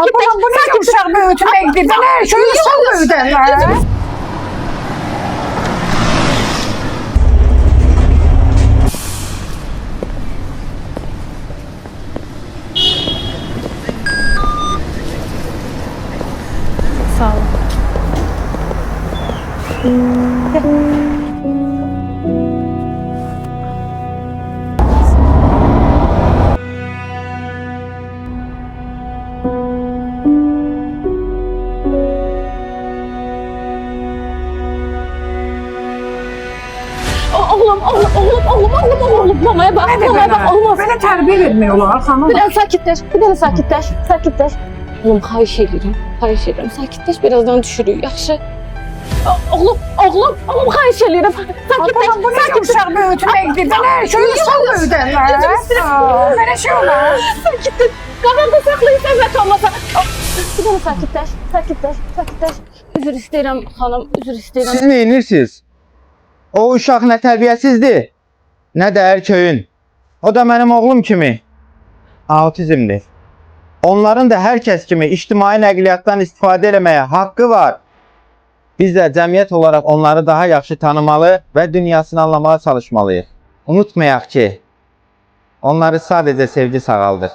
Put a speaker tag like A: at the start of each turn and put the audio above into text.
A: Sakitleş.
B: Bu ne uşaq böyütməkdir? Ben her şeyi uşaq böyüdərlər.
A: Sağ ol. Oğlum, mamaya bak, olmaz.
B: Belə tərbiyə vermək olar, xanım.
A: Bir dənə sakitləş. Oğlum, xahiş edirəm, sakitləş, birazdan düşürük, yaxşı? Oğlum, xahiş edirəm, sakitləş.
B: Bu ne uşaq böyütməkdir? Ben her şeyi uşaq böyüdərlər. Belə şey olar.
A: Sakitləş, qabaqda saxlayın, səvət olmasa. Bir dənə sakitləş. Üzr istəyirəm, xanım,
C: Siz nə edirsiniz? O uşaq nə tərbiyəsizdir, nə də erköyün. O da mənim oğlum kimi autizmdir. Onların da hər kəs kimi ictimai nəqliyyatdan istifadə etməyə haqqı var. Biz də cəmiyyət olaraq onları daha yaxşı tanımalı və dünyasını anlamağa çalışmalıyıq. Unutmayaq ki, onları sadəcə sevgi sağaldır.